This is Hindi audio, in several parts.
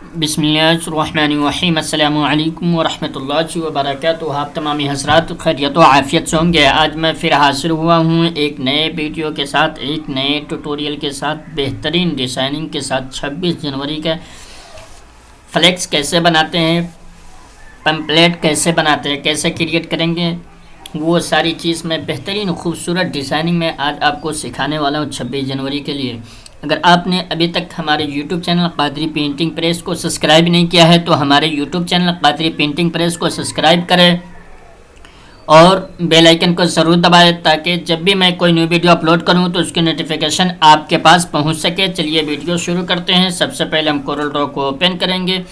बिस्मिल्लाहिर्रहमानिर्रहीम अस्सलामु अलैकुम वरहमतुल्लाहि वबरकातुहू। आप तमामी हज़रात खैरियत व आफ़ियत से होंगे। आज मैं फिर हाजिर हुआ हूँ एक नए वीडियो के साथ, एक नए ट्यूटोरियल के साथ, बेहतरीन डिज़ाइनिंग के साथ। 26 जनवरी का फ्लेक्स कैसे बनाते हैं, पम्पलेट कैसे बनाते हैं, कैसे क्रिएट करेंगे, वो सारी चीज़ मैं बेहतरीन खूबसूरत डिज़ाइनिंग में आज आपको सिखाने वाला हूँ 26 जनवरी के लिए। अगर आपने अभी तक हमारे YouTube channel Qadri painting press को सब्सक्राइब नहीं किया है तो हमारे YouTube channel Qadri painting press को सब्सक्राइब करें और बेल आइकन को ज़रूर दबाएं ताकि जब भी मैं कोई न्यू वीडियो अपलोड करूं तो उसकी नोटिफिकेशन आपके पास पहुंच सके। चलिए वीडियो शुरू करते हैं। सबसे पहले हम कोरल ड्रॉ को ओपन करेंगे।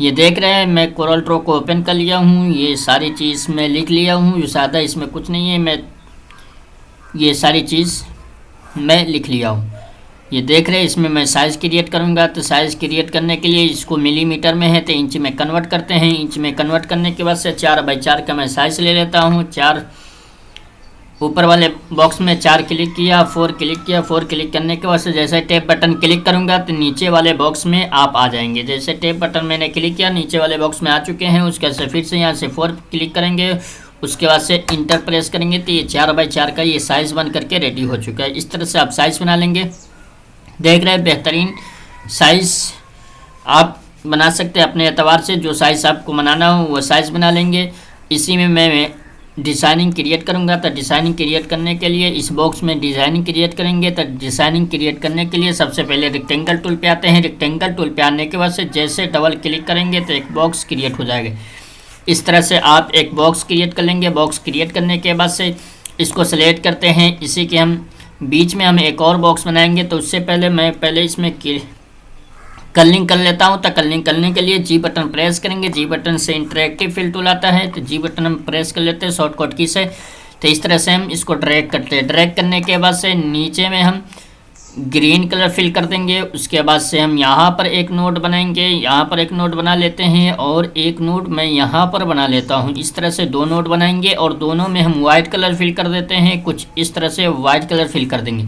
ये देख रहे हैं मैं कोरल ड्रॉ को ओपन कर लिया हूँ। ये सारी चीज़ मैं लिख लिया हूँ। ये ज़्यादा इसमें कुछ नहीं है, मैं ये सारी चीज़ मैं लिख लिया हूँ। ये देख रहे हैं इसमें मैं साइज़ क्रिएट करूँगा तो साइज़ क्रिएट करने के लिए इसको मिलीमीटर में है तो इंच में कन्वर्ट करते हैं। इंच में कन्वर्ट करने के बाद से 4x4 का मैं साइज़ ले लेता हूँ। 4 ऊपर वाले बॉक्स में 4 क्लिक किया, 4 क्लिक किया। 4 क्लिक करने के बाद से जैसे टैब बटन क्लिक करूँगा तो नीचे वाले बॉक्स में आप आ जाएंगे। जैसे टैब बटन मैंने क्लिक किया, नीचे वाले बॉक्स में आ चुके हैं। उसके बाद से फिर से यहाँ से 4 क्लिक करेंगे, उसके बाद से इंटर प्रेस करेंगे तो ये 4x4 का ये साइज़ बन करके रेडी हो चुका है। इस तरह से आप साइज़ बना लेंगे। देख रहे हैं बेहतरीन साइज़ आप बना सकते हैं अपने एतबार से। जो साइज़ आपको बनाना हो वो साइज़ बना लेंगे। इसी में मैं डिज़ाइनिंग क्रिएट करूँगा तो डिज़ाइनिंग क्रिएट करने के लिए इस बॉक्स में डिज़ाइनिंग क्रिएट करेंगे। तो डिज़ाइनिंग क्रिएट करने के लिए सबसे पहले रेक्टेंगल टूल पे आते हैं। रेक्टेंगल टूल पे आने के बाद से जैसे डबल क्लिक करेंगे तो एक बॉक्स क्रिएट हो जाएगा। इस तरह से आप एक बॉक्स क्रिएट कर लेंगे। बॉक्स क्रिएट करने के बाद से इसको सेलेक्ट करते हैं। इसी के हम बीच में हम एक और बॉक्स बनाएंगे तो उससे पहले मैं इसमें कलरिंग कर लेता हूं। तो कलरिंग करने के लिए जी बटन प्रेस करेंगे। जी बटन से इंटरेक्टिव फिल टूल आता है तो जी बटन हम प्रेस कर लेते हैं शॉर्टकट की से। तो इस तरह से हम इसको ड्रैग करते हैं। ड्रैग करने के बाद से नीचे में हम ग्रीन कलर फिल कर देंगे। उसके बाद से हम यहाँ पर एक नोड बनाएंगे, यहाँ पर एक नोड बना लेते हैं और एक नोड मैं यहाँ पर बना लेता हूँ। इस तरह से 2 नोड बनाएंगे और दोनों में हम वाइट कलर फिल कर देते हैं। कुछ इस तरह से वाइट कलर फिल कर देंगे।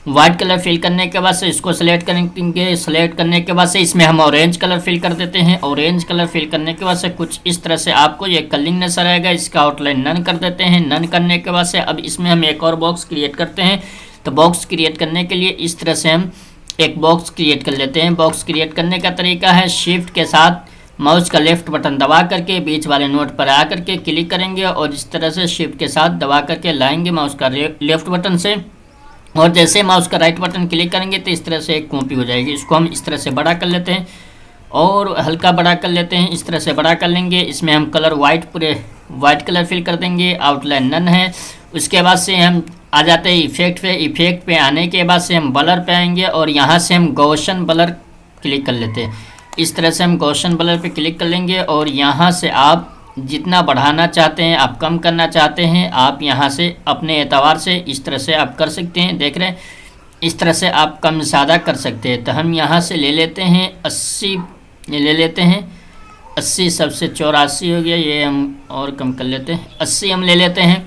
वाइट कलर फिल करने के बाद से इसको सेलेक्ट करेंगे। सेलेक्ट करने के बाद से इसमें हम ऑरेंज कलर फिल कर देते हैं। ऑरेंज कलर फिल करने के बाद से कुछ इस तरह से आपको ये कलरिंग नजर आएगा। इसका आउटलाइन नन कर देते हैं। नन करने के बाद से अब इसमें हम एक और बॉक्स क्रिएट करते हैं। तो बॉक्स क्रिएट करने के लिए इस तरह से हम एक बॉक्स क्रिएट कर लेते हैं। बॉक्स क्रिएट करने का तरीका है शिफ्ट के साथ माउस का लेफ्ट बटन दबा करके बीच वाले नोड पर आ करके क्लिक करेंगे और इस तरह से शिफ्ट के साथ दबा करके लाएंगे माउस का लेफ्ट बटन से। और जैसे माउस का राइट बटन क्लिक करेंगे तो इस तरह से एक कॉपी हो जाएगी। इसको हम इस तरह से बड़ा कर लेते हैं और हल्का बड़ा कर लेते हैं। इस तरह से बड़ा कर लेंगे। इसमें हम कलर पूरे वाइट कलर फिल कर देंगे। आउटलाइन नन है। उसके बाद से हम आ जाते हैं इफेक्ट पे। इफेक्ट पे आने के बाद से हम ब्लर पे आएंगे और यहाँ से हम गॉसियन ब्लर क्लिक कर लेते हैं। इस तरह से हम गॉसियन ब्लर पे क्लिक कर लेंगे और यहाँ से आप जितना बढ़ाना चाहते हैं, आप कम करना चाहते हैं, आप यहाँ से अपने एतबार से इस तरह से आप कर सकते हैं। देख रहे हैं इस तरह से आप कम ज़्यादा कर सकते हैं। तो हम यहाँ से ले लेते हैं 80, ये ले लेते हैं 80, सबसे 84 हो गया, ये हम और कम कर लेते हैं 80 हम ले लेते हैं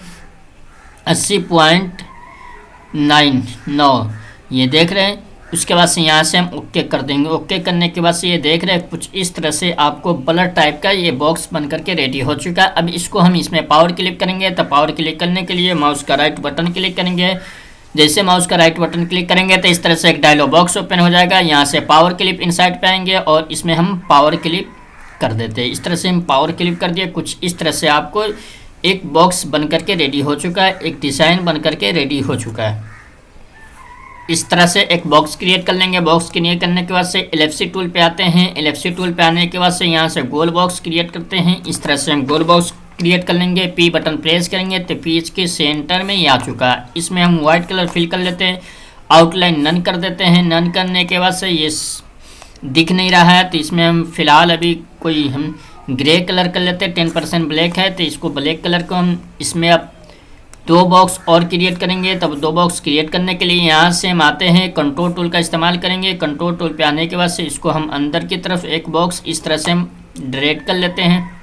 80.99 ये देख रहे हैं। उसके बाद से यहाँ से हम ओके कर देंगे। ओके करने के बाद से ये देख रहे हैं कुछ इस तरह से आपको ब्लर टाइप का ये बॉक्स बन करके रेडी हो चुका है। अब इसको हम इसमें पावर क्लिक करेंगे। तो पावर क्लिक करने के लिए माउस का राइट बटन क्लिक करेंगे। जैसे माउस का राइट बटन क्लिक करेंगे तो इस तरह से एक डायलॉग बॉक्स ओपन हो जाएगा। यहाँ से पावर क्लिप इनसाइड पे आएंगे और इसमें हम पावर क्लिप कर देते हैं। इस तरह से हम पावर क्लिप कर दिए। कुछ इस तरह से आपको एक बॉक्स बन करके रेडी हो चुका है, एक डिज़ाइन बन करके रेडी हो चुका है। इस तरह से एक बॉक्स क्रिएट कर लेंगे। बॉक्स क्रिएट करने के बाद से एलिप्स टूल पे आते हैं। एलिप्स टूल पे आने के बाद से यहाँ से गोल बॉक्स क्रिएट करते हैं। इस तरह से हम गोल बॉक्स क्रिएट कर लेंगे। पी बटन प्रेस करेंगे तो पेज के सेंटर में ये आ चुका है। इसमें हम वाइट कलर फिल कर लेते हैं। आउटलाइन नन कर देते हैं। नन करने के बाद से ये दिख नहीं रहा है तो इसमें हम फिलहाल अभी कोई हम ग्रे कलर कर लेते हैं। 10% ब्लैक है तो इसको ब्लैक कलर को हम इसमें अब 2 बॉक्स और क्रिएट करेंगे। तब 2 बॉक्स क्रिएट करने के लिए यहाँ से हम आते हैं कंट्रोल टूल का इस्तेमाल करेंगे। कंट्रोल टूल पे आने के बाद से इसको हम अंदर की तरफ एक बॉक्स इस तरह से हम ड्रैग कर लेते हैं।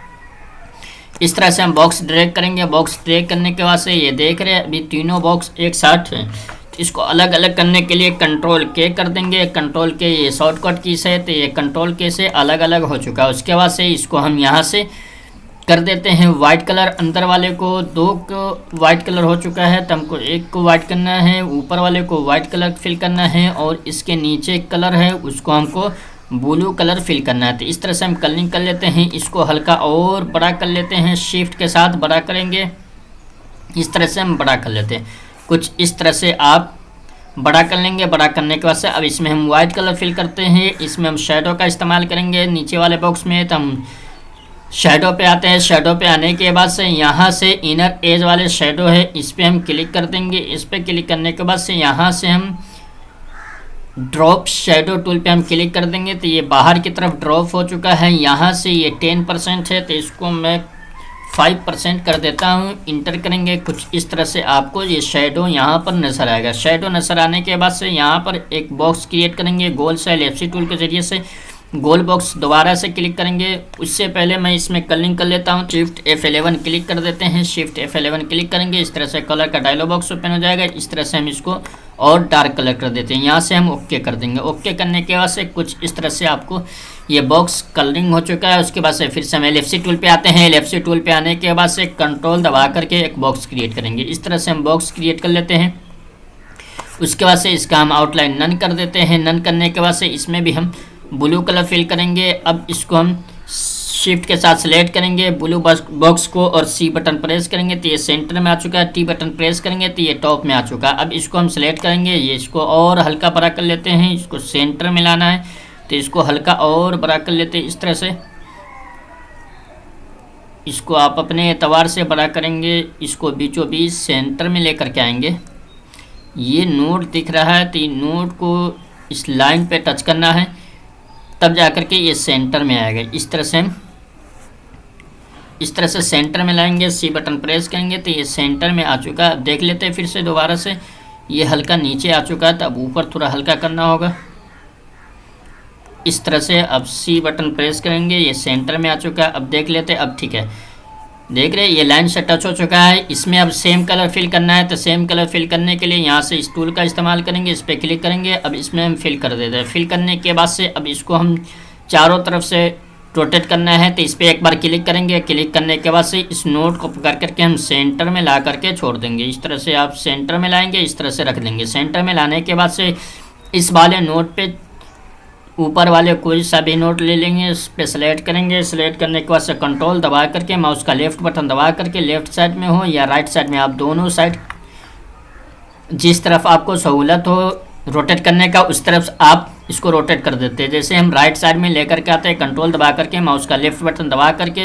इस तरह से हम बॉक्स ड्रैग करेंगे। बॉक्स ड्रैग करने के बाद से ये देख रहे हैं अभी तीनों बॉक्स एक साथ हैं। इसको अलग अलग करने के लिए कंट्रोल के कर देंगे। कंट्रोल के ये शॉर्टकट कीज है, तो ये कंट्रोल के से अलग अलग हो चुका है। उसके बाद से इसको हम यहाँ से कर देते हैं वाइट कलर। अंदर वाले को 2 को वाइट कलर हो चुका है, तो हमको 1 को वाइट करना है। ऊपर वाले को वाइट कलर फिल करना है और इसके नीचे एक कलर है उसको हमको ब्लू कलर फिल करना है। तो इस तरह से हम कलरिंग कर लेते हैं। इसको हल्का और बड़ा कर लेते हैं, शिफ्ट के साथ बड़ा करेंगे। इस तरह से हम बड़ा कर लेते हैं। कुछ इस तरह से आप बड़ा कर लेंगे। बड़ा करने के बाद से अब इसमें हम वाइट कलर फिल करते हैं। इसमें हम शेडो का इस्तेमाल करेंगे नीचे वाले बॉक्स में। तो हम शेडो पे आते हैं। शेडो पे आने के बाद से यहाँ से इनर एज वाले शेडो है, इस पर हम क्लिक कर देंगे। इस पर क्लिक करने के बाद से यहाँ से हम ड्रॉप शेडो टूल पे हम क्लिक कर देंगे। तो ये बाहर की तरफ ड्रॉप हो चुका है। यहाँ से ये 10% है, तो इसको मैं 5% कर देता हूँ। इंटर करेंगे। कुछ इस तरह से आपको ये शेडो यहाँ पर नज़र आएगा। शेडो नज़र आने के बाद से यहाँ पर एक बॉक्स क्रिएट करेंगे गोल से LFC टूल के ज़रिए से। गोल बॉक्स दोबारा से क्लिक करेंगे। उससे पहले मैं इसमें कलरिंग कर लेता हूँ। शिफ्ट F11 क्लिक कर देते हैं। शिफ्ट F11 क्लिक करेंगे। इस तरह से कलर का डायलॉग बॉक्स ओपन हो जाएगा। इस तरह से हम इसको और डार्क कलर कर देते हैं। यहाँ से हम ओके कर देंगे। ओके करने के बाद से कुछ इस तरह से आपको ये बॉक्स कलरिंग हो चुका है। उसके बाद से फिर से हम LFC टूल पे आते हैं। LFC टूल पे आने के बाद से कंट्रोल दबा करके एक बॉक्स क्रिएट करेंगे। इस तरह से हम बॉक्स क्रिएट कर लेते हैं। उसके बाद से इसका हम आउटलाइन नन कर देते हैं। नन करने के बाद से इसमें भी हम ब्लू कलर फिल करेंगे। अब इसको हम शिफ्ट के साथ सेलेक्ट करेंगे ब्लू बॉक्स को और C बटन प्रेस करेंगे तो ये सेंटर में आ चुका है। T बटन प्रेस करेंगे तो ये टॉप में आ चुका है। अब इसको हम सेलेक्ट करेंगे। ये इसको और हल्का बड़ा कर लेते हैं। इसको सेंटर में लाना है तो इसको हल्का और बड़ा कर लेते हैं। इस तरह से इसको आप अपने एतबार से बड़ा करेंगे। इसको बीचों बीच सेंटर में लेकर के आएंगे। ये नोड दिख रहा है तो ये नोड को इस लाइन पे टच करना है, तब जाकर के ये सेंटर में आएगा। इस तरह से हम इस तरह से सेंटर में लाएंगे। C बटन प्रेस करेंगे तो ये सेंटर में आ चुका है। देख लेते हैं फिर से दोबारा से। ये हल्का नीचे आ चुका है तो अब ऊपर थोड़ा हल्का करना होगा। इस तरह से अब C बटन प्रेस करेंगे। ये सेंटर में आ चुका है। अब देख लेते हैं। अब ठीक है, देख रहे हैं ये लाइन से टच हो चुका है। इसमें अब सेम कलर फिल करना है। तो सेम कलर फिल करने के लिए यहाँ से इस टूल का इस्तेमाल करेंगे। इस पर क्लिक करेंगे। अब इसमें हम फिल कर देते हैं। फिल करने के बाद से अब इसको हम चारों तरफ से रोटेट करना है तो इस पर एक बार क्लिक करेंगे। क्लिक करने के बाद से इस नोट को पकड़ करके हम सेंटर में ला करके छोड़ देंगे। इस तरह से आप सेंटर में लाएंगे, इस तरह से रख देंगे। सेंटर में लाने के बाद से इस वाले नोट पे ऊपर वाले कोई सा भी नोट ले लेंगे, इस पर सेलेक्ट करेंगे। सेलेक्ट करने के बाद से कंट्रोल दबा करके माउस का लेफ्ट बटन दबा करके लेफ्ट साइड में हो या राइट साइड में, आप दोनों साइड जिस तरफ आपको सहूलत हो रोटेट करने का उस तरफ आप इसको रोटेट कर देते हैं। जैसे हम राइट साइड में लेकर के आते हैं, कंट्रोल दबा करके माउस का लेफ्ट बटन दबा करके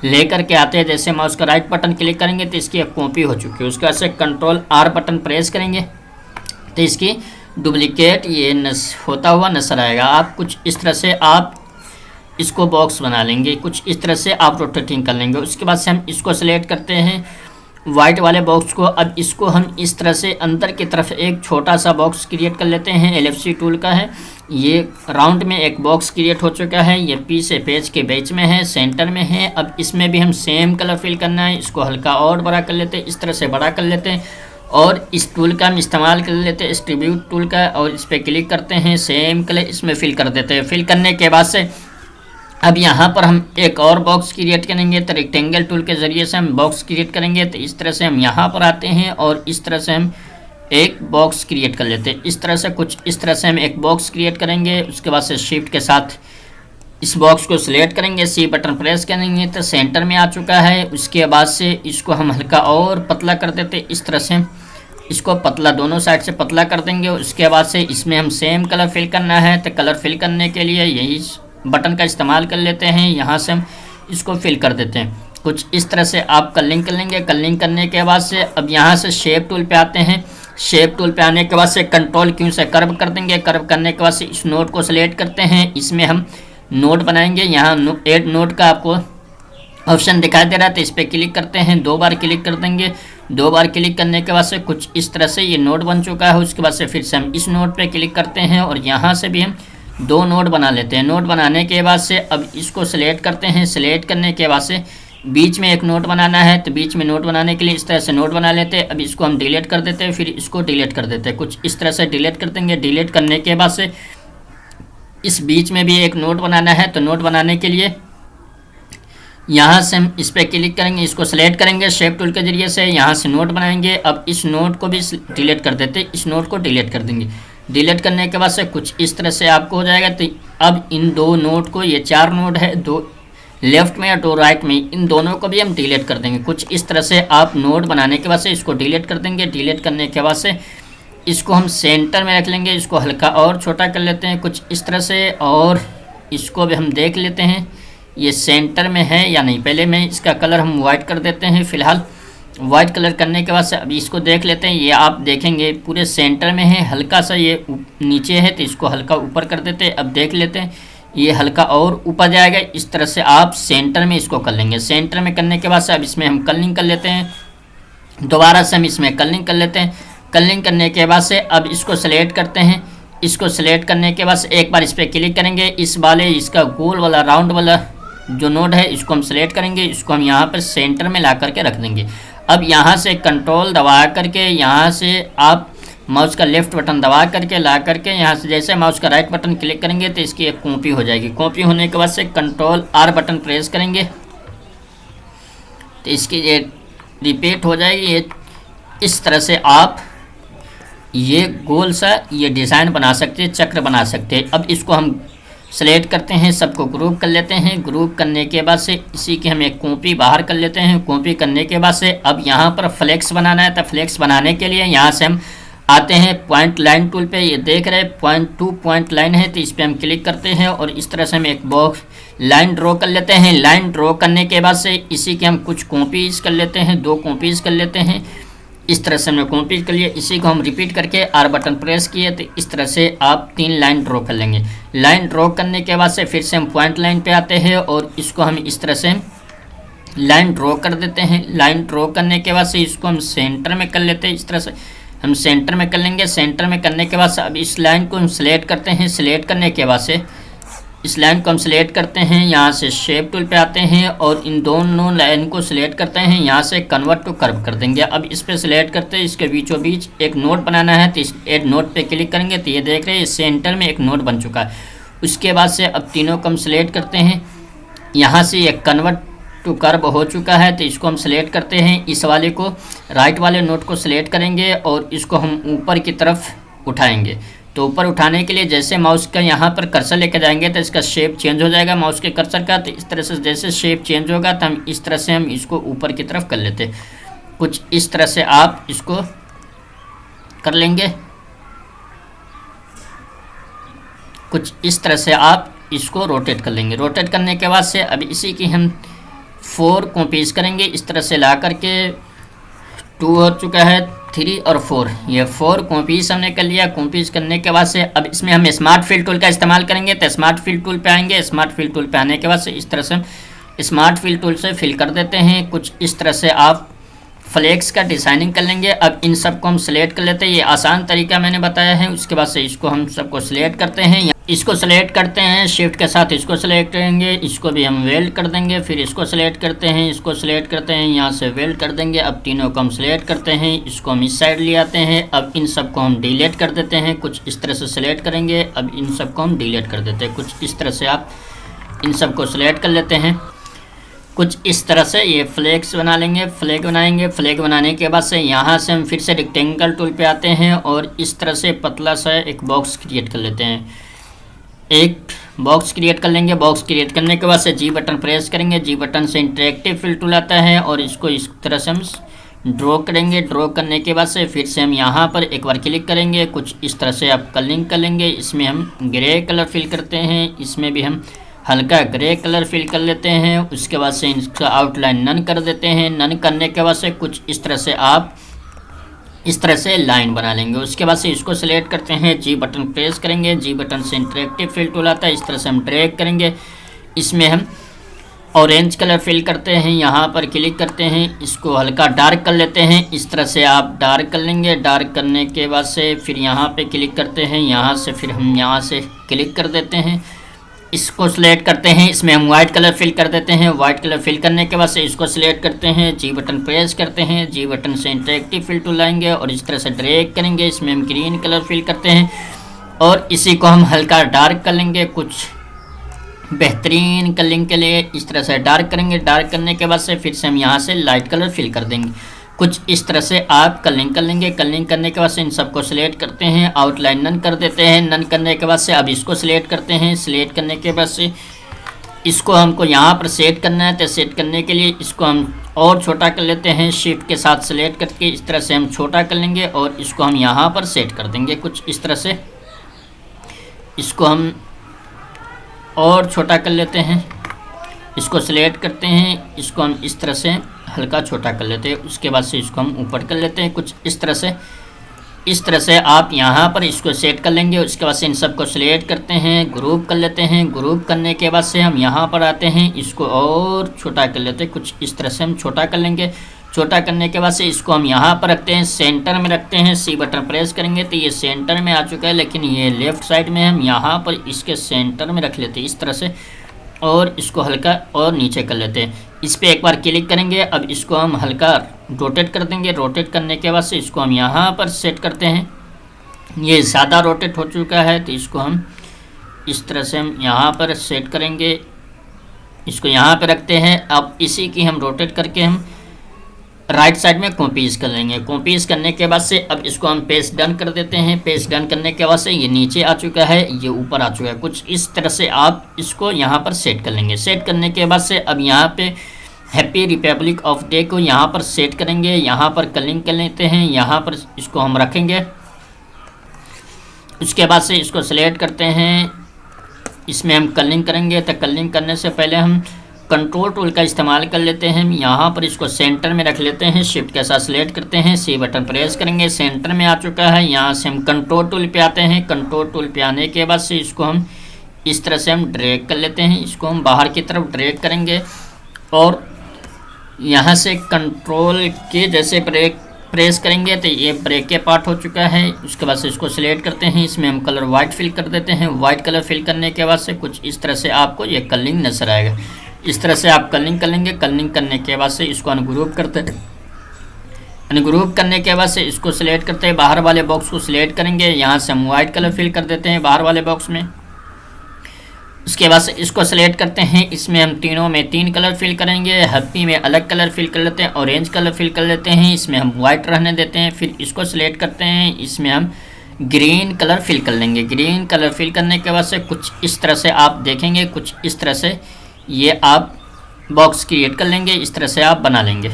लेकर के आते हैं। जैसे माउस का राइट बटन क्लिक करेंगे तो इसकी एक कॉपी हो चुकी है। उसके बाद से कंट्रोल R बटन प्रेस करेंगे तो इसकी डुप्लीकेट ये होता हुआ नजर आएगा। आप कुछ इस तरह से आप इसको बॉक्स बना लेंगे। कुछ इस तरह से आप रोटेटिंग कर लेंगे। उसके बाद से हम इसको सेलेक्ट करते हैं वाइट वाले बॉक्स को। अब इसको हम इस तरह से अंदर की तरफ एक छोटा सा बॉक्स क्रिएट कर लेते हैं। LFC टूल का है। ये राउंड में एक बॉक्स क्रिएट हो चुका है। ये P से पेज के बीच में है, सेंटर में है। अब इसमें भी हम सेम कलर फिल करना है। इसको हल्का और बड़ा कर लेते हैं। इस तरह से बड़ा कर लेते हैं और इस टूल का हम इस्तेमाल कर लेते हैं डिस्ट्रीब्यूट टूल का, और इस पर क्लिक करते हैं। सेम कलर इसमें फिल कर देते हैं। फिल करने के बाद से अब यहाँ पर हम एक और बॉक्स क्रिएट करेंगे। तो रेक्टेंगल टूल के ज़रिए से हम बॉक्स क्रिएट करेंगे। तो इस तरह से हम यहाँ पर आते हैं और इस तरह से हम एक बॉक्स क्रिएट कर लेते हैं। इस तरह से कुछ इस तरह से हम एक बॉक्स क्रिएट करेंगे। उसके बाद से शिफ्ट के साथ इस बॉक्स को सिलेक्ट करेंगे। C बटन प्रेस करेंगे तो सेंटर में आ चुका है। उसके बाद से इसको हम हल्का और पतला कर देते हैं। इस तरह से इसको पतला दोनों साइड से पतला कर देंगे। उसके बाद से इसमें हम सेम कलर फिल करना है। तो कलर फिल करने के लिए यही बटन का इस्तेमाल कर लेते हैं। यहाँ से हम इसको फिल कर देते हैं। कुछ इस तरह से आप कलरिंग कर लेंगे। कलरिंग करने के बाद से अब यहाँ से शेप टूल पे आते हैं। शेप टूल पे आने के बाद से कंट्रोल Q से कर्व कर देंगे। कर्व करने के बाद से इस नोट को सिलेक्ट करते हैं। इसमें हम नोट बनाएंगे। यहाँ ऐड नोट का आपको ऑप्शन दिखाई दे रहा है तो इस पर क्लिक करते हैं। 2 बार क्लिक कर देंगे। 2 बार क्लिक करने के बाद से कुछ इस तरह से ये नोट बन चुका है। उसके बाद से फिर से हम इस नोट पे क्लिक करते हैं और यहाँ से भी हम 2 नोट बना लेते हैं। नोट बनाने के बाद से अब इसको सिलेक्ट करते हैं। सिलेक्ट करने के बाद से बीच में एक नोट बनाना है, तो बीच में नोट बनाने के लिए इस तरह से नोट बना लेते हैं। अब इसको हम डिलीट कर देते हैं, फिर इसको डिलीट कर देते हैं, कुछ इस तरह से डिलीट कर देंगे। डिलीट करने के बाद से इस बीच में भी एक नोट बनाना है, तो नोट बनाने के लिए यहाँ से हम इस पर क्लिक करेंगे, इसको सेलेक्ट करेंगे शेप टूल के जरिए से, यहाँ से नोट बनाएंगे। अब इस नोट को भी डिलीट कर देते हैं, इस नोट को डिलीट कर देंगे। डिलीट करने के बाद से कुछ इस तरह से आपको हो जाएगा। तो अब इन दो नोट को, ये 4 नोट है, 2 लेफ्ट में और 2 राइट में, इन दोनों को भी हम डिलीट कर देंगे। कुछ इस तरह से आप नोट बनाने के बाद से इसको डिलीट कर देंगे। डिलीट करने के बाद से इसको हम सेंटर में रख लेंगे, इसको हल्का और छोटा कर लेते हैं कुछ इस तरह से, और इसको भी हम देख लेते हैं ये सेंटर में है या नहीं। पहले मैं इसका कलर हम वाइट कर देते हैं, फ़िलहाल वाइट कलर करने के बाद से अभी इसको देख लेते हैं। ये आप देखेंगे पूरे सेंटर में है, हल्का सा ये नीचे है, तो इसको हल्का ऊपर कर देते हैं। अब देख लेते हैं ये हल्का और ऊपर जाएगा। इस तरह से आप सेंटर में इसको कर लेंगे। सेंटर में करने के बाद से अब इसमें हम कलरिंग कर लेते हैं, दोबारा से हम इसमें कलरिंग कर लेते हैं। कलरिंग करने के बाद से अब इसको सेलेक्ट करते हैं। इसको सेलेक्ट करने के बाद एक बार इस पर क्लिक करेंगे, इस वाले इसका गोल वाला राउंड वाला जो नोड है इसको हम सेलेक्ट करेंगे, इसको हम यहाँ पर सेंटर में ला करके रख देंगे। अब यहाँ से कंट्रोल दबा करके यहाँ से आप माउस का लेफ्ट बटन दबा करके ला करके यहाँ से जैसे माउस का राइट बटन क्लिक करेंगे तो इसकी एक कॉपी हो जाएगी। कॉपी होने के बाद से कंट्रोल R बटन प्रेस करेंगे तो इसकी ये रिपीट हो जाएगी। ये इस तरह से आप ये गोल सा ये डिज़ाइन बना सकते हैं, चक्र बना सकते हैं। अब इसको हम सेलेक्ट करते हैं, सबको ग्रुप कर लेते हैं। ग्रुप करने के बाद से इसी की हम एक कॉपी बाहर कर लेते हैं। कॉपी करने के बाद से अब यहाँ पर फ्लेक्स बनाना है, तो फ्लेक्स बनाने के लिए यहाँ से हम आते हैं पॉइंट लाइन टूल पे। ये देख रहे हैं पॉइंट 2 पॉइंट लाइन है, तो इस पर हम क्लिक करते हैं और इस तरह से हम एक बॉक्स लाइन ड्रॉ कर लेते हैं। लाइन ड्रॉ करने के बाद से इसी के हम कुछ कॉपीज़ कर लेते हैं, 2 कॉपीज़ कर लेते हैं। इस तरह से हमने कॉपी कर लिए, इसी को हम रिपीट करके R बटन प्रेस किए तो इस तरह से आप 3 लाइन ड्रॉ कर लेंगे। लाइन ड्रॉ करने के बाद से फिर से हम पॉइंट लाइन पे आते हैं और इसको हम इस तरह से लाइन ड्रॉ कर देते हैं। लाइन ड्रॉ करने के बाद से इसको हम सेंटर में कर लेते हैं। इस तरह से हम सेंटर में कर लेंगे। सेंटर में करने के बाद से अब इस लाइन को हम सिलेक्ट करते हैं। सिलेक्ट करने के बाद से इस लाइन को हम सिलेक्ट करते हैं, यहाँ से शेप टूल पे आते हैं और इन दोनों लाइन को सिलेक्ट करते हैं, यहाँ से कन्वर्ट टू कर्व कर देंगे। अब इस पे सिलेक्ट करते हैं, इसके बीचों बीच एक नोट बनाना है, तो इस एड नोट पे क्लिक करेंगे तो ये देख रहे हैं सेंटर में एक नोट बन चुका है। उसके बाद से अब तीनों को हम सिलेक्ट करते हैं, यहाँ से एक कन्वर्ट टू कर्व हो चुका है, तो इसको हम सिलेक्ट करते हैं। इस वाले को राइट वाले नोट को सिलेक्ट करेंगे और इसको हम ऊपर की तरफ उठाएंगे। तो ऊपर उठाने के लिए जैसे माउस का यहाँ पर कर्सर लेकर जाएंगे तो इसका शेप चेंज हो जाएगा माउस के कर्सर का। तो इस तरह से जैसे शेप चेंज होगा तो हम इस तरह से हम इसको ऊपर की तरफ कर लेते हैं। कुछ इस तरह से आप इसको कर लेंगे। कुछ इस तरह से आप इसको रोटेट कर लेंगे। रोटेट करने के बाद से अब इसी की हम 4 कॉपीज़ करेंगे। इस तरह से ला करके 2 हो चुका है, 3 और 4, ये 4 कॉपीज़ हमने कर लिया। कॉपीज़ करने के बाद से अब इसमें हम स्मार्ट फिल टूल का इस्तेमाल करेंगे। तो स्मार्ट फिल टूल पे आएंगे। स्मार्ट फिल टूल पे आने के बाद से इस तरह से हम स्मार्ट फिल टूल से फिल कर देते हैं। कुछ इस तरह से आप फ्लेक्स का डिज़ाइनिंग कर लेंगे। अब इन सबको हम सिलेक्ट कर लेते हैं, ये आसान तरीका मैंने बताया है। उसके बाद से इसको हम सबको सिलेक्ट करते हैं, इसको सिलेक्ट करते हैं, शिफ्ट के साथ इसको सिलेक्ट करेंगे, इसको भी हम वेल्ड कर देंगे। फिर इसको सिलेक्ट करते हैं, इसको सिलेक्ट करते हैं, यहाँ से वेल्ड कर देंगे। अब तीनों को हम सिलेक्ट करते हैं, इसको हम इस साइड ले आते हैं। अब इन सबको हम डिलीट कर देते हैं। कुछ इस तरह से सिलेक्ट करेंगे, अब इन सबको हम डिलीट कर देते हैं। कुछ इस तरह से आप इन सबको सिलेक्ट कर लेते हैं। कुछ इस तरह से ये फ्लैग्स बना लेंगे, फ्लैग बनाएंगे। फ्लैग बनाने के बाद से यहाँ से हम फिर से रेक्टेंगल टूल पे आते हैं और इस तरह से पतला सा एक बॉक्स क्रिएट कर लेते हैं। एक बॉक्स क्रिएट कर लेंगे। बॉक्स क्रिएट करने के बाद से जी बटन प्रेस करेंगे। जी बटन से इंटरेक्टिव फिल टूल आता है और इसको इस तरह से हम ड्रॉ करेंगे। ड्रॉ करने के बाद से फिर से हम यहाँ पर एक बार क्लिक करेंगे। कुछ इस तरह से आप कलरिंग कर लेंगे। इसमें हम ग्रे कलर फिल करते हैं, इसमें भी हम हल्का ग्रे कलर फिल कर लेते हैं। उसके बाद से इसका आउटलाइन नन कर देते हैं। नन करने के बाद से कुछ इस तरह से आप इस तरह से लाइन बना लेंगे। उसके बाद से इसको सिलेक्ट करते हैं, जी बटन प्रेस करेंगे। जी बटन से इंटरेक्टिव फिल टूल आता है, इस तरह से हम ड्रैग करेंगे। इसमें हम ऑरेंज कलर फिल करते हैं, यहाँ पर क्लिक करते हैं, इसको हल्का डार्क कर लेते हैं। इस तरह से आप डार्क कर लेंगे। डार्क करने के बाद से फिर यहाँ पे क्लिक करते हैं, यहाँ से फिर हम यहाँ से क्लिक कर देते हैं। इसको सिलेक्ट करते हैं, इसमें हम वाइट कलर फिल कर देते हैं। वाइट कलर फिल करने के बाद से इसको सिलेक्ट करते हैं, जी बटन प्रेस करते हैं, जी बटन से इंटरेक्टिव फिल टूल लाएंगे और इस तरह से ड्रैग करेंगे। इसमें हम ग्रीन कलर फिल करते हैं और इसी को हम हल्का डार्क कर लेंगे कुछ बेहतरीन कलरिंग के लिए। इस तरह से डार्क करेंगे। डार्क करने के बाद से फिर से हम यहाँ से लाइट कलर फिल कर देंगे। कुछ इस तरह से आप कलरिंग कर लेंगे। कलरिंग करने के बाद से इन सबको सिलेक्ट करते हैं, आउटलाइन नन कर देते हैं। नन करने के बाद से अब इसको सिलेक्ट करते हैं। सिलेक्ट करने के बाद से इसको हमको यहाँ पर सेट करना है, तो सेट करने के लिए इसको हम और छोटा कर लेते हैं। शिफ्ट के साथ सिलेक्ट करके इस तरह से हम छोटा कर लेंगे और इसको हम यहाँ पर सेट कर देंगे कुछ इस तरह से। इसको हम और छोटा कर लेते हैं। इसको सिलेक्ट करते हैं, इसको हम इस तरह से हल्का छोटा कर लेते हैं। उसके बाद से इसको हम ऊपर कर लेते हैं कुछ इस तरह से। इस तरह से आप यहाँ पर इसको सेट कर लेंगे। उसके बाद से इन सबको सिलेक्ट करते हैं, ग्रुप कर लेते हैं। ग्रुप करने के बाद से हम यहाँ पर आते हैं, इसको और छोटा कर लेते हैं कुछ इस तरह से हम छोटा कर लेंगे। छोटा करने के बाद से इसको हम यहाँ पर रखते हैं, सेंटर में रखते हैं। सी बटन प्रेस करेंगे तो ये सेंटर में आ चुका है, लेकिन ये लेफ़्ट साइड में हम यहाँ पर इसके सेंटर में रख लेते हैं इस तरह से और इसको हल्का और नीचे कर लेते हैं। इस पर एक बार क्लिक करेंगे। अब इसको हम हल्का रोटेट कर देंगे। रोटेट करने के बाद से इसको हम यहाँ पर सेट करते हैं। ये ज़्यादा रोटेट हो चुका है तो इसको हम इस तरह से हम यहाँ पर सेट करेंगे। इसको यहाँ पर रखते हैं। अब इसी की हम रोटेट करके हम राइट साइड में कॉपीज़ कर लेंगे। कॉपीज़ करने के बाद से अब इसको हम पेस्ट डन कर देते हैं। पेस्ट डन करने के बाद से ये नीचे आ चुका है, ये ऊपर आ चुका है। कुछ इस तरह से आप इसको यहाँ पर सेट कर लेंगे। सेट करने के बाद से अब यहाँ पे हैप्पी रिपब्लिक ऑफ डे को यहाँ पर सेट करेंगे। यहाँ पर कलरिंग कर लेते हैं, यहाँ पर इसको हम रखेंगे। उसके बाद से इसको सिलेक्ट करते हैं, इसमें हम कलरिंग करेंगे। तो कलरिंग करने से पहले हम कंट्रोल टूल का इस्तेमाल कर लेते हैं। यहाँ पर इसको सेंटर में रख लेते हैं। शिफ्ट के साथ सिलेक्ट करते हैं, सी बटन प्रेस करेंगे। सेंटर में आ चुका है। यहाँ से हम कंट्रोल टूल पे आते हैं। कंट्रोल टूल पे आने के बाद से इसको हम इस तरह से हम ड्रैग कर लेते हैं। इसको हम बाहर की तरफ ड्रैग करेंगे और यहाँ से कंट्रोल के जैसे प्रेस करेंगे तो ये ब्रेक के पार्ट हो चुका है। उसके बाद से इसको सिलेक्ट करते हैं। इसमें हम कलर वाइट फिल कर देते हैं। वाइट कलर फिल करने के बाद से कुछ इस तरह से आपको ये कलरिंग नजर आएगा। इस तरह से आप कलरिंग कर लेंगे। कलरिंग करने के बाद से इसको अनग्रुप करते हैं। अनग्रुप करने के बाद से इसको सिलेक्ट करते हैं। बाहर वाले बॉक्स को सिलेक्ट करेंगे। यहाँ से हम वाइट कलर फिल कर देते हैं बाहर वाले बॉक्स में। उसके बाद से इसको सिलेक्ट करते हैं। इसमें हम तीनों में 3 कलर फिल करेंगे। हैप्पी में अलग कलर फिल कर लेते हैं, ऑरेंज कलर फिल कर लेते हैं। इसमें हम वाइट रहने देते हैं। फिर इसको सिलेक्ट करते हैं, इसमें हम ग्रीन कलर फिल कर लेंगे। ग्रीन कलर फिल करने के बाद से कुछ इस तरह से आप देखेंगे, कुछ इस तरह से ये आप बॉक्स क्रिएट कर लेंगे। इस तरह से आप बना लेंगे।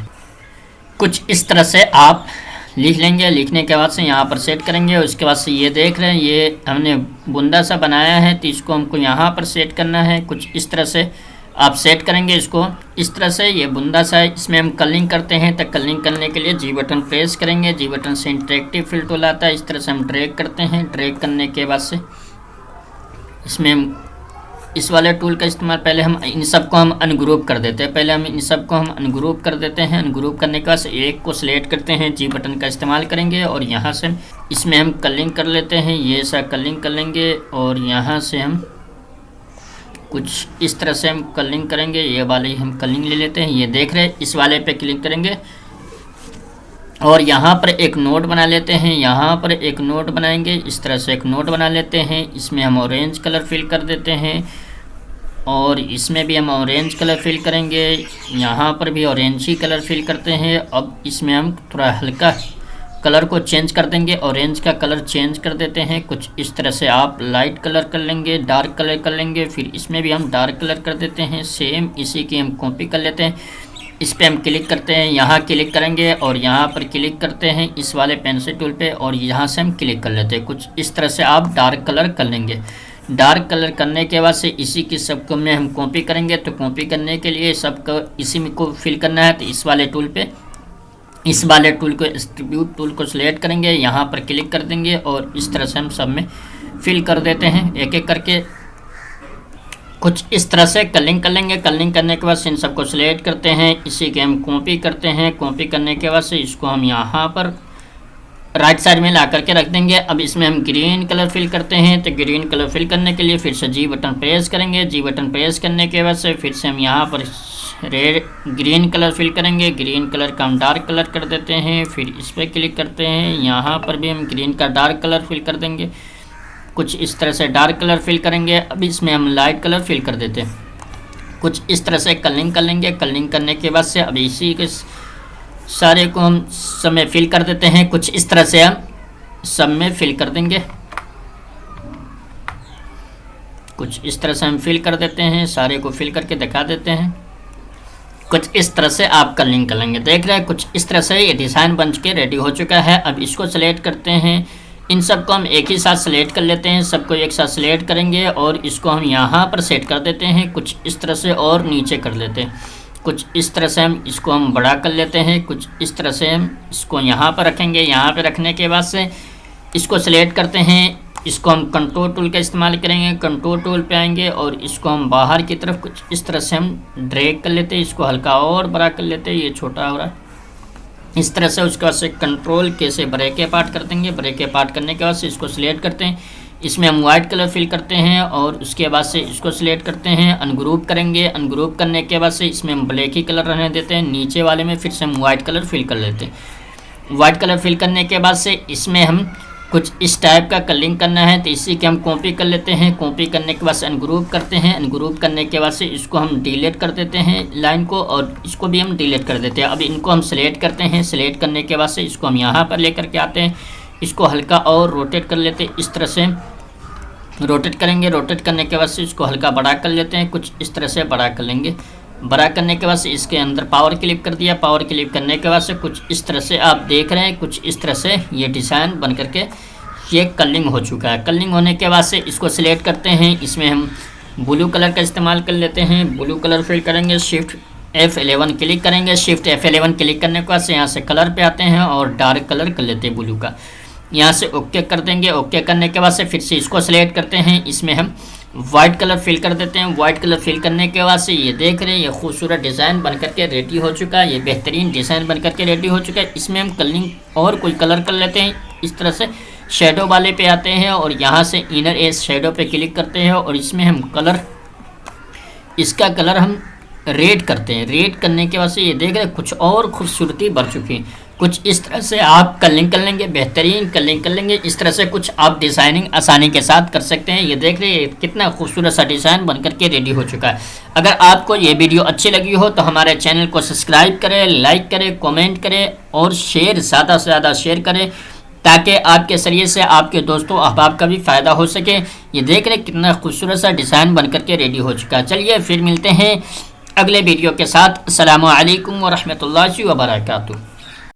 कुछ इस तरह से आप लिख लेंगे। लिखने के बाद से यहाँ पर सेट करेंगे। उसके बाद से ये देख रहे हैं ये हमने बुंदा सा बनाया है, तो इसको हमको यहाँ पर सेट करना है। कुछ इस तरह से आप सेट करेंगे इसको इस तरह से। ये बुंदा सा है, इसमें हम कलरिंग करते हैं। तो कलरिंग करने के लिए जी बटन प्रेस करेंगे। जी बटन से इंटरेक्टिव फिल टूल आता है। इस तरह से हम ड्रैग करते हैं। ड्रैग करने के बाद से इसमें हम इस वाले टूल का इस्तेमाल पहले हम इन सबको हम अनग्रुप कर देते हैं। पहले हम इन सबको हम अनग्रुप कर देते हैं। अनग्रुप करने के बाद से एक को सिलेक्ट करते हैं, जी बटन का इस्तेमाल करेंगे और यहाँ से इसमें हम कलरिंग कर लेते हैं। ये सा कलरिंग कर लेंगे और यहाँ से हम कुछ इस तरह से हम कलरिंग करेंगे। ये वाले हम कलरिंग ले लेते हैं। ये देख रहे हैं, इस वाले पे क्लिक करेंगे और यहाँ पर एक नोट बना लेते हैं। यहाँ पर एक नोट बनाएंगे। इस तरह से एक नोट बना लेते हैं। इसमें हम ऑरेंज कलर फिल कर देते हैं और इसमें भी हम ऑरेंज कलर फिल करेंगे। यहाँ पर भी ऑरेंज ही कलर फिल करते हैं। अब इसमें हम थोड़ा हल्का कलर को चेंज कर देंगे। ऑरेंज का कलर चेंज कर देते हैं। कुछ इस तरह से आप लाइट कलर कर लेंगे, डार्क कलर कर लेंगे। फिर इसमें भी हम डार्क कलर कर देते हैं। सेम इसी की हम कॉपी कर लेते हैं। इस पर हम क्लिक करते हैं, यहाँ क्लिक करेंगे और यहाँ पर क्लिक करते हैं इस वाले पेंसिल टूल पे और यहाँ से हम क्लिक कर लेते हैं। कुछ इस तरह से आप डार्क कलर कर लेंगे। डार्क कलर करने के बाद से इसी की सबको में हम कॉपी करेंगे। तो कॉपी करने के लिए सबको इसी में को फिल करना है। तो इस वाले टूल पे इस वाले टूल को डिस्ट्रीब्यूट टूल को सिलेक्ट करेंगे, यहाँ पर क्लिक कर देंगे और इस तरह से हम सब में फिल कर देते हैं एक एक करके। कुछ इस तरह से कलरिंग कर लेंगे। कलरिंग करने के बाद इन सबको सिलेक्ट करते हैं, इसी के हम कॉपी करते हैं। कॉपी करने के बाद से इसको हम यहाँ पर राइट साइड में ला करके रख देंगे। अब इसमें हम ग्रीन कलर फिल करते हैं, तो ग्रीन कलर फिल करने के लिए फिर से जी बटन प्रेस करेंगे। जी बटन प्रेस करने के बाद से फिर से हम यहाँ पर रेड ग्रीन कलर फिल करेंगे। ग्रीन कलर का हम डार्क कलर कर देते हैं, फिर इस पर क्लिक करते हैं, यहाँ पर भी हम ग्रीन का डार्क कलर फिल कर देंगे। कुछ इस तरह से डार्क कलर फिल करेंगे। अब इसमें हम लाइट कलर फिल कर देते हैं, कुछ इस तरह से कलरिंग कर लेंगे। कलरिंग करने के बाद से अब इसी के सारे को हम सब में फिल कर देते हैं। कुछ इस तरह से हम सब में फिल कर देंगे, कुछ इस तरह से हम फिल कर देते हैं, सारे को फिल करके दिखा देते हैं। कुछ इस तरह से आप कलरिंग कर लेंगे। देख रहे हैं कुछ इस तरह से ये डिज़ाइन बन के रेडी हो चुका है। अब इसको सेलेक्ट करते हैं, इन सबको हम एक ही साथ सेलेक्ट कर लेते हैं। सबको एक साथ सेलेक्ट करेंगे और इसको हम यहाँ पर सेट कर देते हैं, कुछ इस तरह से, और नीचे कर लेते हैं। कुछ इस तरह से हम इसको हम बड़ा कर लेते हैं, कुछ इस तरह से हम इसको यहाँ पर रखेंगे। यहाँ पर रखने के बाद से इसको सेलेक्ट करते हैं, इसको हम कंट्रोल टूल का इस्तेमाल करेंगे। कंट्रोल टूल पे आएंगे और इसको हम बाहर की तरफ कुछ इस तरह से हम ड्रैग कर लेते हैं। इसको हल्का और बड़ा कर लेते हैं, ये छोटा हो रहा है इस तरह से। उसके बाद से कंट्रोल के से ब्रेक के पार्ट कर देंगे। ब्रेक के पार्ट करने के बाद से इसको सिलेक्ट करते हैं, इसमें हम वाइट कलर फिल करते हैं और उसके बाद से इसको सिलेक्ट करते हैं, अनग्रुप करेंगे। अनग्रुप करने के बाद से इसमें हम ब्लैक ही कलर रहने देते हैं। नीचे वाले में फिर से हम वाइट कलर फिल कर लेते हैं। वाइट कलर फिल करने के बाद से इसमें हम कुछ इस टाइप का कलरिंग करना है, तो इसी के हम कॉपी कर लेते हैं। कॉपी करने के बाद से अनग्रुप करते हैं। अनग्रुप करने के बाद से इसको हम डिलीट कर देते हैं लाइन को, और इसको भी हम डिलीट कर देते हैं। अब इनको हम सिलेक्ट करते हैं। सिलेक्ट करने के बाद से इसको हम यहाँ पर लेकर के आते हैं, इसको हल्का और रोटेट कर लेते हैं। इस तरह से रोटेट करेंगे। रोटेट करने के बाद से इसको हल्का बड़ा कर लेते हैं, कुछ इस तरह से बड़ा कर लेंगे। बड़ा करने के बाद से इसके अंदर पावर क्लिक कर दिया। पावर क्लिक करने के बाद से कुछ इस तरह से आप देख रहे हैं, कुछ इस तरह से ये डिज़ाइन बन करके ये कलरिंग हो चुका है। कलरिंग होने के बाद से इसको सिलेक्ट करते हैं, इसमें हम ब्लू कलर का इस्तेमाल कर लेते हैं। ब्लू कलर फिल करेंगे, शिफ्ट F11 क्लिक करेंगे। शिफ्ट F11 क्लिक करने के बाद से यहाँ से कलर पे आते हैं और डार्क कलर कर लेते हैं ब्लू का। यहाँ से ओके कर देंगे। ओके करने के बाद से फिर से इसको सिलेक्ट करते हैं, इसमें हम वाइट कलर फिल कर देते हैं। वाइट कलर फिल करने के बाद से ये देख रहे हैं, ये खूबसूरत डिज़ाइन बन करके रेडी हो चुका है। ये बेहतरीन डिज़ाइन बन करके रेडी हो चुका है। इसमें हम कलरिंग और कोई कलर कर लेते हैं। इस तरह से शेडो वाले पे आते हैं और यहाँ से इनर एज शेडो पे क्लिक करते हैं और इसमें हम कलर, इसका कलर हम रेड करते हैं। रेड करने के बाद से ये देख रहे हैं कुछ और खूबसूरती बढ़ चुकी है। कुछ इस तरह से आप कलरिंग कर लेंगे, बेहतरीन कलरिंग कर लेंगे। इस तरह से कुछ आप डिज़ाइनिंग आसानी के साथ कर सकते हैं। ये देख रहे हैं कितना खूबसूरत सा डिज़ाइन बन करके रेडी हो चुका है। अगर आपको ये वीडियो अच्छी लगी हो तो हमारे चैनल को सब्सक्राइब करें, लाइक करें, कमेंट करें और शेयर ज़्यादा से ज़्यादा शेयर करें, ताकि आपके ज़रिए से आपके दोस्तों अहबाब का भी फ़ायदा हो सके। ये देख रहे कितना खूबसूरत सा डिज़ाइन बन करके रेडी हो चुका है। चलिए फिर मिलते हैं अगले वीडियो के साथ। अस्सलामु अलैकुम व रहमतुल्लाहि व बरकातुहू।